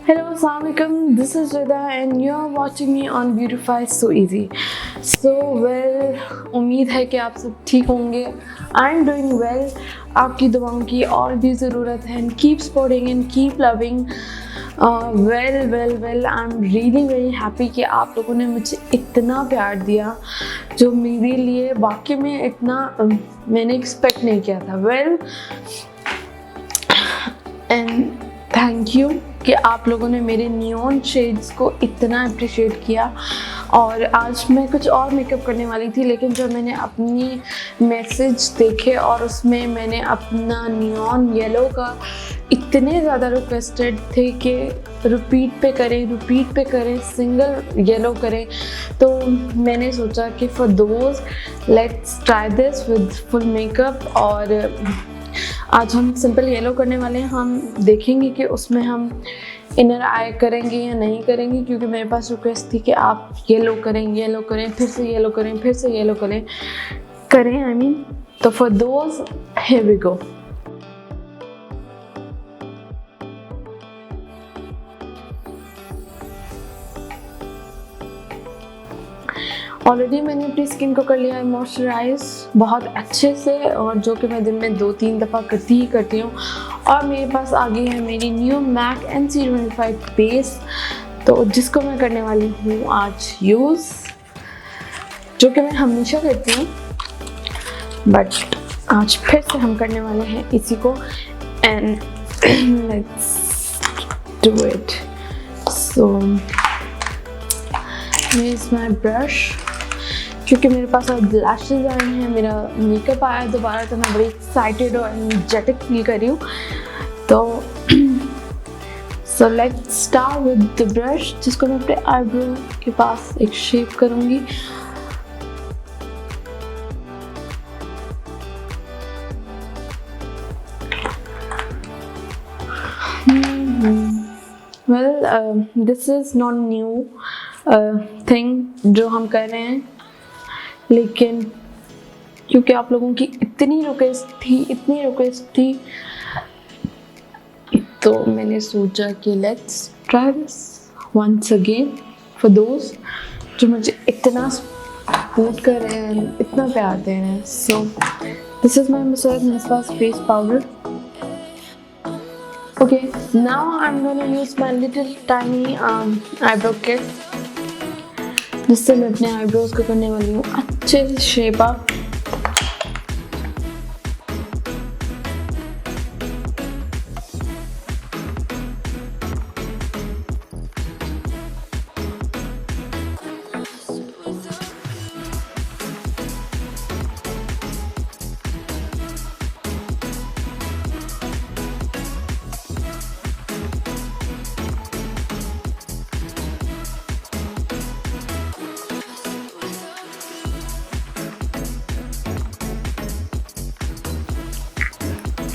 Hello, Assalamualaikum. This is Rida and you're watching me on Beautify so easy. उम्मीद है कि आप सब ठीक होंगे. I'm doing well. आपकी दुआओं की और भी ज़रूरत है. And keep supporting and keep loving. I'm really very happy कि आप लोगों ने मुझे इतना प्यार दिया जो मेरे लिए वाकई में इतना मैंने एक्सपेक्ट नहीं किया था. एंड थैंक यू कि आप लोगों ने मेरे नियॉन शेड्स को इतना अप्रिशिएट किया. और आज मैं कुछ और मेकअप करने वाली थी, लेकिन जब मैंने अपनी मैसेज देखे और उसमें मैंने अपना नियॉन येलो का इतने ज़्यादा रिक्वेस्टेड थे कि रिपीट पे करें, सिंगल येलो करें, तो मैंने सोचा कि for those let's try this with full makeup. और आज हम सिंपल येलो करने वाले हैं. हम देखेंगे कि उसमें हम इनर आई करेंगे या नहीं करेंगे, क्योंकि मेरे पास रिक्वेस्ट थी कि आप येलो करें, फिर से येलो करें आई मीन. तो for those here we go. Already मैंने अपनी स्किन को कर लिया है मॉइस्चराइज बहुत अच्छे से, और जो कि मैं दिन में 2-3 दफ़ा करती हूँ. और मेरे पास आ गई है मेरी न्यू मैक NC25 बेस, तो जिसको मैं करने वाली हूँ आज यूज़, जो कि मैं हमेशा करती हूँ, बट आज फिर से हम करने वाले हैं इसी को. And let's do it. So here's my brush. क्योंकि मेरे पास अब ब्लशेज़ आए हैं, मेरा मेकअप आया है दोबारा, तो मैं बड़ी एक्साइटेड और एनर्जेटिक फील कर रही हूँ. तो so let's start with the brush, जिसको मैं अपने आईब्रो के पास एक शेप करूँगी. This is not new thing जो हम कर रहे हैं, लेकिन क्योंकि आप लोगों की इतनी रिक्वेस्ट थी, तो मैंने सोचा कि let's try this once again for those जो मुझे इतना सपोर्ट कर रहे हैं, इतना प्यार दे रहे हैं. सो this is my massage face powder. Okay, now I'm gonna use my little tiny eyebrow kit, जिससे मैं अपने आईब्रोज को करने वाली हूँ अच्छे से शेप अप.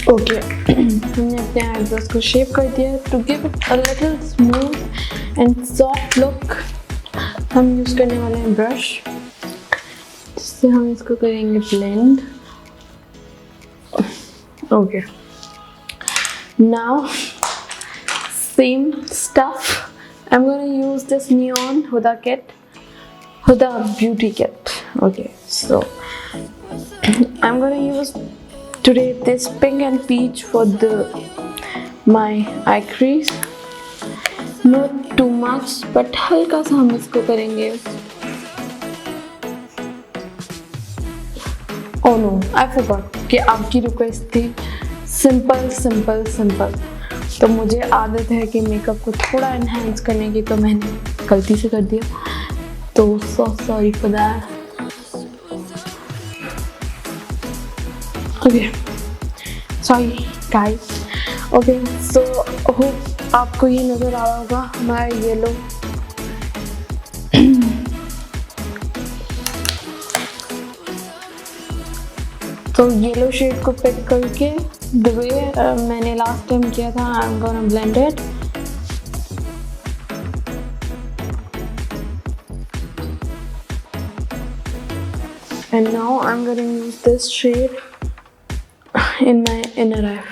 ओके, हमने अपने आईब्रोज को शेप कर दिया. To give it a little smooth and soft look हम यूज़ करने वाले हैं ब्रश, जिससे हम इसको करेंगे blend. Okay, now same stuff. I am gonna use this neon Huda Beauty kit. Okay, so I am gonna use today this pink and peach for my eye crease. Not too much, but हल्का सा हम इसको करेंगे. Oh no, I forgot कि आपकी request थी simple. तो मुझे आदत है कि मेकअप को थोड़ा एनहांस करने की, तो मैंने गलती से कर दिया, तो sorry for that. Okay, sorry guys. Okay, so hope आपको ये नज़र आ रहा होगा हमारा येलो. तो येलो शेड को पिक करके द वे मैंने लास्ट टाइम किया था, आई am gonna blend it. And now I'm going to use this shade in my inner eye.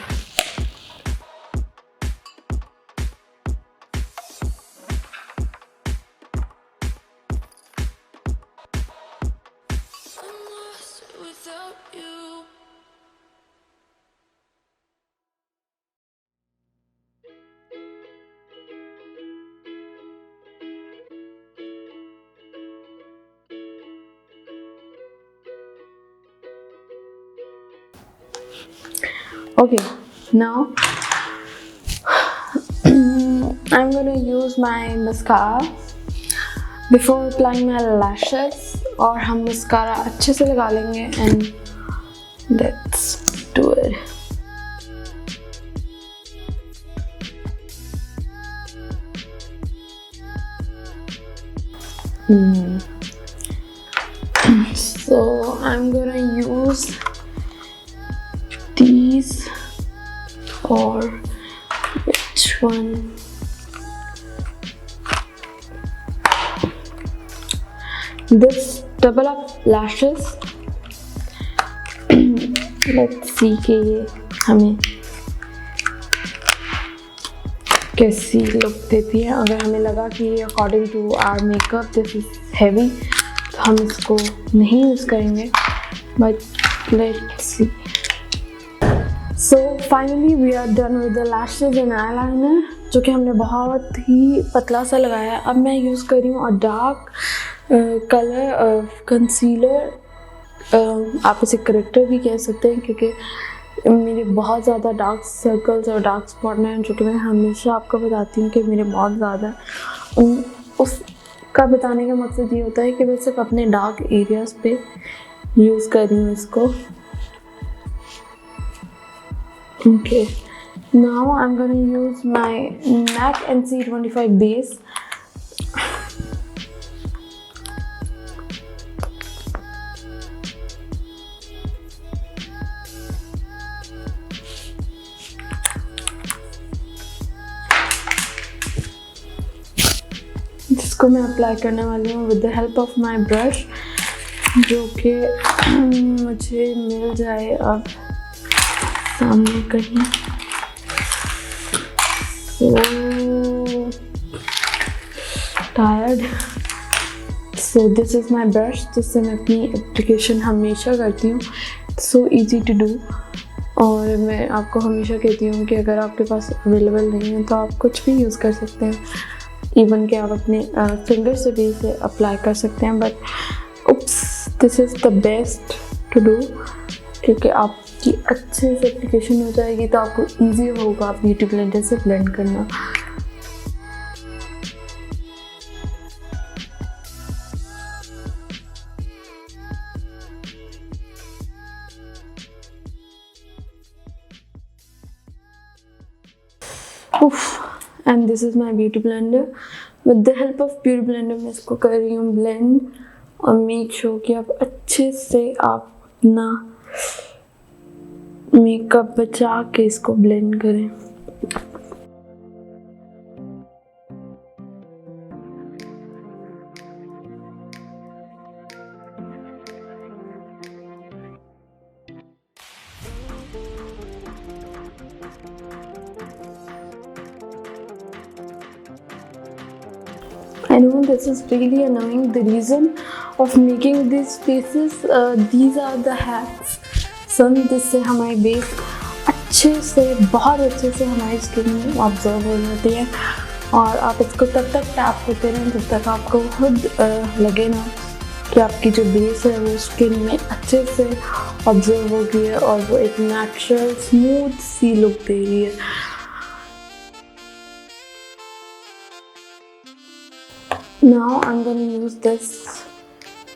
Okay, now I'm gonna use my mascara before applying my lashes, और हम mascara अच्छे से लगा लेंगे and let's do it. So I'm gonna use these, or which one? This double up lashes. Let's see कि ये हमें कैसी लुक देती है. अगर हमें लगा कि ये according to our makeup this is heavy, तो हम इसको नहीं यूज़ करेंगे. But let's see. So finally we are done with the lashes and eyeliner, जो कि हमने बहुत ही पतला सा लगाया है. अब मैं यूज़ कर रही हूँ डार्क कलर कंसीलर. आप इसे करेक्टर भी कह सकते हैं, क्योंकि मेरे बहुत ज़्यादा डार्क सर्कल्स और डार्क स्पॉट हैं, जो कि मैं हमेशा आपको बताती हूँ कि मेरे बहुत ज़्यादा. उसका बताने का मकसद ये होता है कि मैं सिर्फ अपने डार्क एरियाज़ पे यूज़ कर रही हूँ इसको. Okay, now I am gonna use my MAC NC25 base. जिसको मैं अप्लाई करने वाली हूँ with the help of my brush, जो कि मुझे मिल जाए अब सामने कहीं. So tired. So this is my brush, जिससे मैं अपनी एप्लीकेशन हमेशा करती हूँ. So easy to do. और मैं आपको हमेशा कहती हूँ कि अगर आपके पास अवेलेबल नहीं है तो आप कुछ भी यूज़ कर सकते हैं. इवन कि आप अपने फिंगर से भी इसे अप्लाई कर सकते हैं. But oops, this is the best to do, क्योंकि आपकी अच्छे से एप्लीकेशन हो जाएगी तो आपको इजी होगा ब्यूटी ब्लेंडर से ब्लेंड करना. And this is my beauty blender. With the help of beauty blender मैं इसको कर रही हूँ ब्लेंड. और मेक श्योर कि आप अच्छे से आप अपना मेकअप बचा के इसको ब्लेंड करें. I know this is really annoying. The reason of making these faces, these are the hacks. Some जिससे हमारी बेस अच्छे से, बहुत अच्छे से हमारी स्किन में ऑब्जर्व हो जाती है. और आप इसको तब तक टैप करते रहें जब तक आपको खुद लगे ना कि आपकी जो बेस है वो स्किन में अच्छे से ऑब्जर्व हो गई है और वो एक नेचुरल स्मूथ सी लुक दे रही है. Now I'm going to use this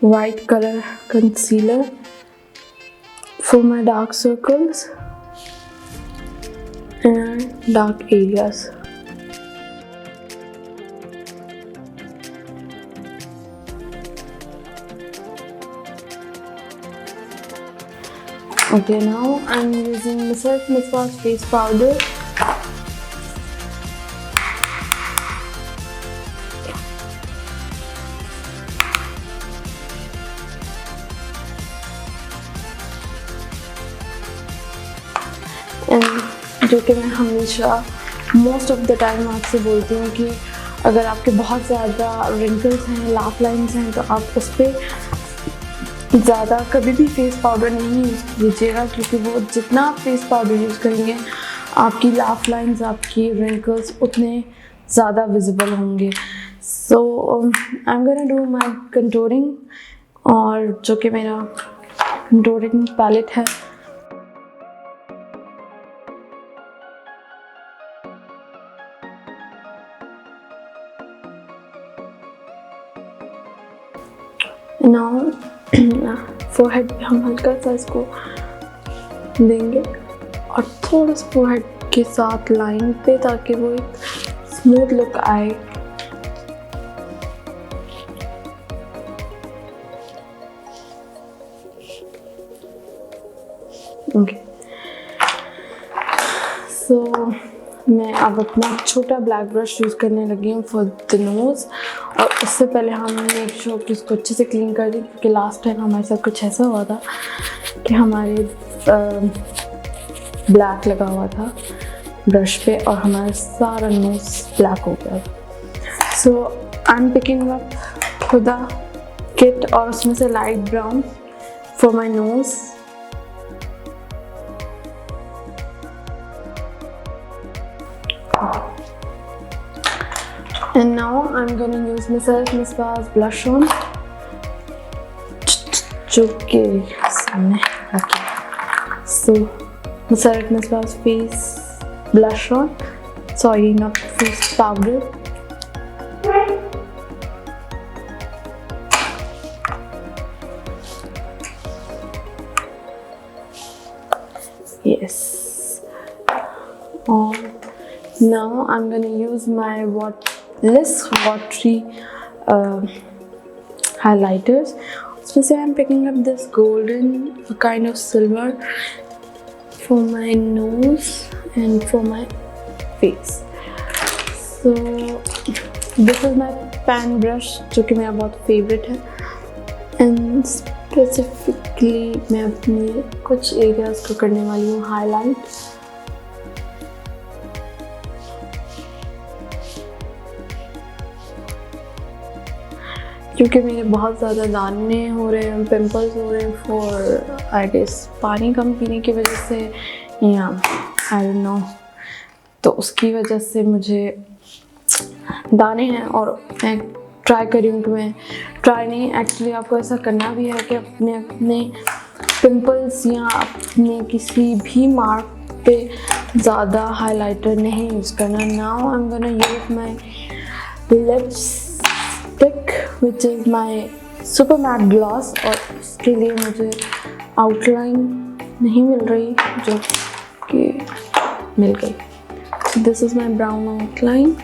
white color concealer for my dark circles and dark areas. Okay, now I'm using Self Massage Face Powder. जो कि मैं हमेशा मोस्ट ऑफ द टाइम आपसे बोलती हूँ कि अगर आपके बहुत ज़्यादा रिंकल्स हैं, लाफ लाइन्स हैं, तो आप उस पर ज़्यादा कभी भी फेस पाउडर नहीं यूज़ कीजिएगा, क्योंकि वो जितना आप फेस पाउडर यूज़ करेंगे आपकी लाफ लाइन्स, आपकी रिंकल्स उतने ज़्यादा विजिबल होंगे. So I am gonna do my contouring, और जो कि मेरा कंटूरिंग पैलेट है. नाउ फोरहेड पे हम हल्का सा इसको देंगे और थोड़ा सा फोरहेड के साथ लाइन पे, ताकि वो एक स्मूथ लुक आए। ओके, सो मैं अब अपना छोटा ब्लैक ब्रश यूज़ करने लगी हूँ फॉर द नोज़। और उससे पहले हम मेक श्योर कि इसको अच्छे से क्लीन कर दें, क्योंकि लास्ट टाइम हमारे साथ कुछ ऐसा हुआ था कि हमारे ब्लैक लगा हुआ था ब्रश पे और हमारा सारा नोज ब्लैक हो गया था। सो आई एम पिकिंग अप खुदा किट और उसमें से light brown for my nose. And now I'm gonna use Mrs. Misbah's blush on, जो कि सामने रखी। So Mrs. Misbah's face blush on, sorry, not face powder. Yes. Now I'm gonna use my less watery highlighters. So I'm picking up this golden kind of silver for my nose and for my face. So this is my pan brush, जो कि मेरा बहुत favorite है, and specifically मैं अपने कुछ areas को करने वाली हूँ highlight. क्योंकि मेरे बहुत ज़्यादा दाने हो रहे हैं, पिंपल्स हो रहे हैं फॉर आई गेस पानी कम पीने की वजह से या आई डोंट नो, तो उसकी वजह से मुझे दाने हैं। और मैं ट्राई कर रही हूँ कि मैं ट्राई नहीं, एक्चुअली आपको ऐसा करना भी है कि अपने अपने पिंपल्स या अपने किसी भी मार्क पे ज़्यादा हाइलाइटर नहीं यूज़ करना। Now I am gonna use my lipstick which is my super matte gloss, और इसके लिए मुझे आउटलाइन नहीं मिल रही जो कि मिल गई। This is my brown outline.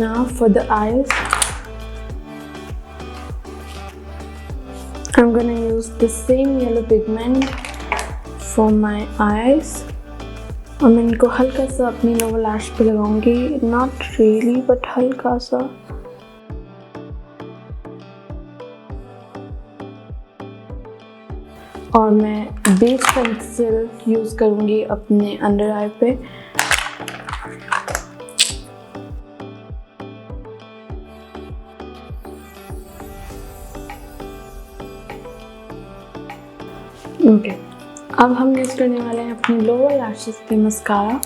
Now for the eyes, I'm gonna use the same yellow pigment for my eyes, और मैं इनको हल्का सा अपनी लोअर लैश पे लगाऊंगी, not really but हल्का सा। और मैं बेस पेंसिल यूज़ करूंगी अपने अंडर आई पे। ओके, अब हम यूज़ करने वाले हैं अपनी लोअर लैशेस पे मस्कारा।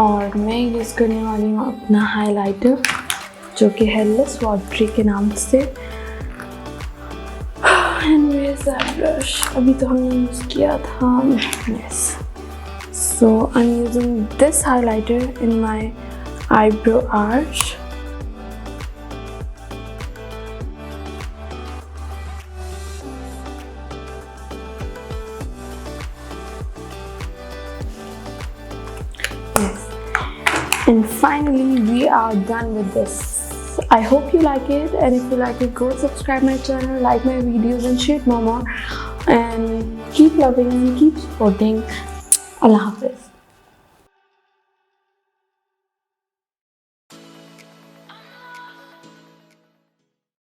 और मैं यूज़ करने वाली हूँ अपना हाइलाइटर जो कि है लेस वाटरी के नाम से। And where is that brush, अभी तो हमने यूज़ किया था। Yes, so I am using this highlighter in my eyebrow arch. And finally we are done with this. I hope you like it, and if you like it, go subscribe my channel, like my videos and share more and keep loving and keep supporting. Allah Hafiz.